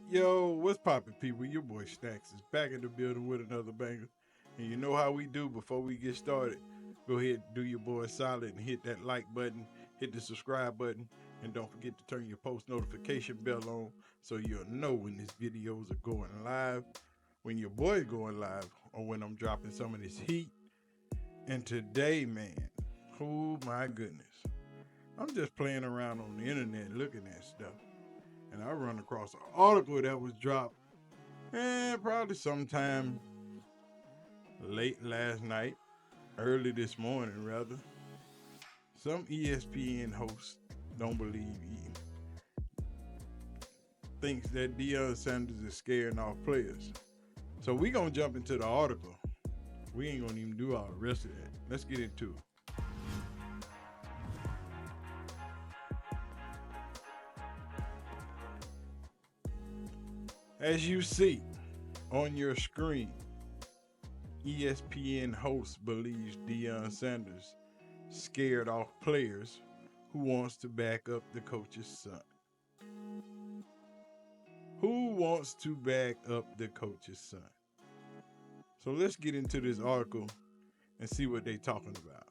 Yo, what's poppin', people? Your boy Stacks is back in the building with another banger. And you know how we do before we get started. Go ahead, do your boy solid and hit that like button, hit the subscribe button, and don't forget to turn your post notification bell on so you'll know when these videos are going live, when your boy going live, or when I'm dropping some of this heat. And today, man, oh my goodness, I'm just playing around on the internet looking at stuff. And I run across an article that was dropped probably sometime late last night, early this morning rather. Some ESPN host don't believe he thinks that Deion Sanders is scaring off players. So we gonna jump into the article. We ain't gonna even do all the rest of that. Let's get into it. As you see on your screen, ESPN host believes Deion Sanders scared off players who wants to back up the coach's son. Who wants to back up the coach's son? So let's get into this article and see what they talking about.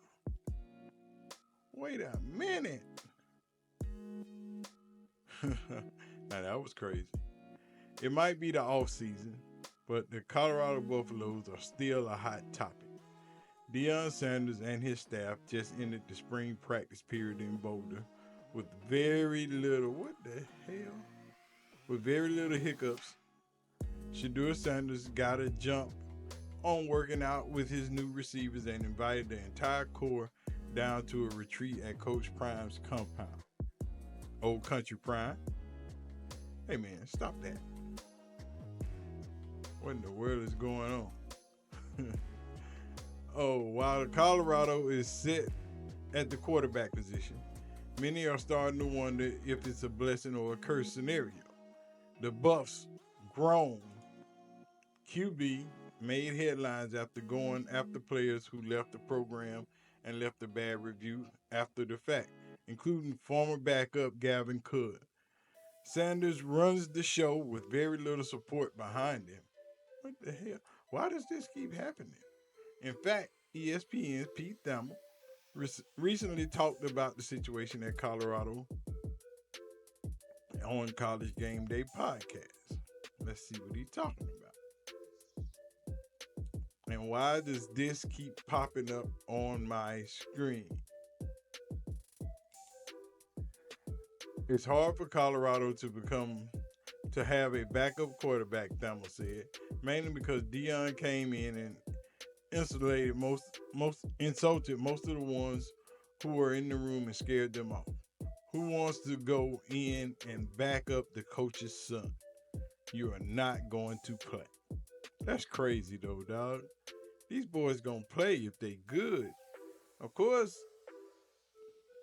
Wait a minute. Now that was crazy. It might be the off season, but the Colorado Buffaloes are still a hot topic. Deion Sanders and his staff just ended the spring practice period in Boulder with very little, what the hell? With very little hiccups. Shedeur Sanders got a jump on working out with his new receivers and invited the entire core down to a retreat at Coach Prime's compound. Old Country Prime. Hey man, stop that. What in the world is going on? Oh, while Colorado is set at the quarterback position, many are starting to wonder if it's a blessing or a curse scenario. The Buffs' grown QB made headlines after going after players who left the program and left a bad review after the fact, including former backup Gavin Could. Sanders runs the show with very little support behind him. What the hell? Why does this keep happening? In fact, ESPN's Pete Thamel recently talked about the situation at Colorado on College Game Day podcast. Let's see what he's talking about. And why does this keep popping up on my screen? It's hard for Colorado to have a backup quarterback, Thamel said, mainly because Deion came in and insulted most of the ones who were in the room and scared them off. Who wants to go in and back up the coach's son? You are not going to play. That's crazy though, dog. These boys gonna play if they good. Of course.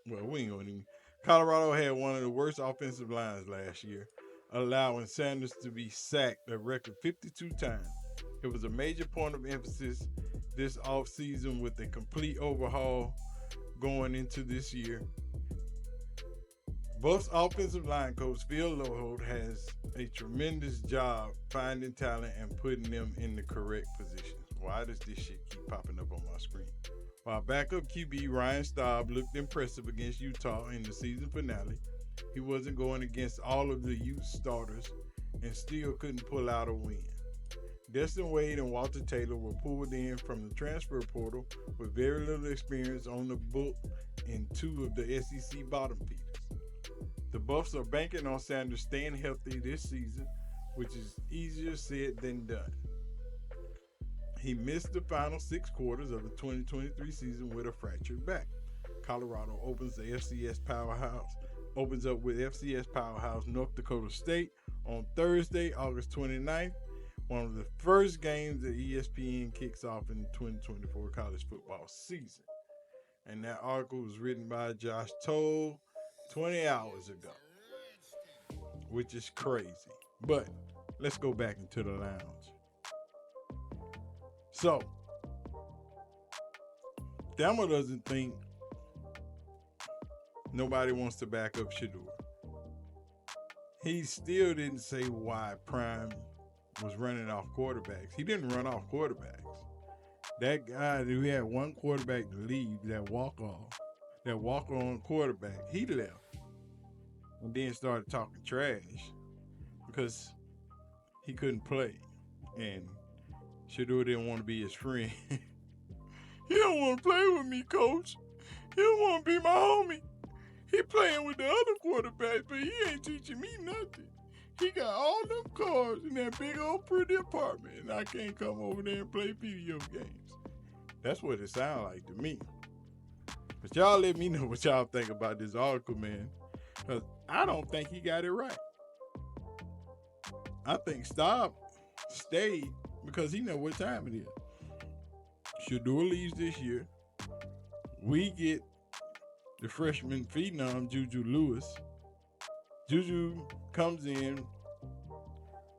Well, we ain't gonna even. Colorado had one of the worst offensive lines last year, allowing Sanders to be sacked a record 52 times. It was a major point of emphasis this offseason with a complete overhaul going into this year. Buffs offensive line coach Phil Loholt has a tremendous job finding talent and putting them in the correct positions. Why does this shit keep popping up on my screen? While backup QB Ryan Staub looked impressive against Utah in the season finale, he wasn't going against all of the youth starters and still couldn't pull out a win. Destin Wade and Walter Taylor were pulled in from the transfer portal with very little experience on the book in two of the SEC bottom feeders. The Buffs are banking on Sanders staying healthy this season, which is easier said than done. He missed the final 6 quarters of the 2023 season with a fractured back. Colorado opens up with FCS powerhouse North Dakota State on Thursday, August 29th, one of the first games that ESPN kicks off in the 2024 college football season. And that article was written by Josh Toll 20 hours ago, which is crazy. But let's go back into the lounge. So, Thelma doesn't think nobody wants to back up Shedeur. he still didn't say why Prime was running off quarterbacks. He didn't run off quarterbacks. That guy, we had one quarterback to leave, that walk-on quarterback, he left and then started talking trash because he couldn't play. And Shador didn't want to be his friend. He don't want to play with me, coach. He don't want to be my homie. He playing with the other quarterback, but he ain't teaching me nothing. He got all them cars in that big old pretty apartment, and I can't come over there and play video games. That's what it sounds like to me. But y'all let me know what y'all think about this article, man. Because I don't think he got it right. I think Staub stayed because he know what time it is. Shador leaves this year. We get the freshman phenom, Juju Lewis. Juju comes in,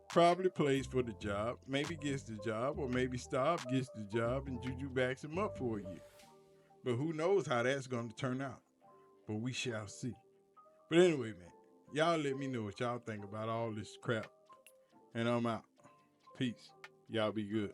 probably plays for the job, maybe gets the job, or maybe Staub gets the job and Juju backs him up for a year. But who knows how that's going to turn out. But we shall see. But anyway, man, y'all let me know what y'all think about all this crap. And I'm out. Peace. Y'all be good.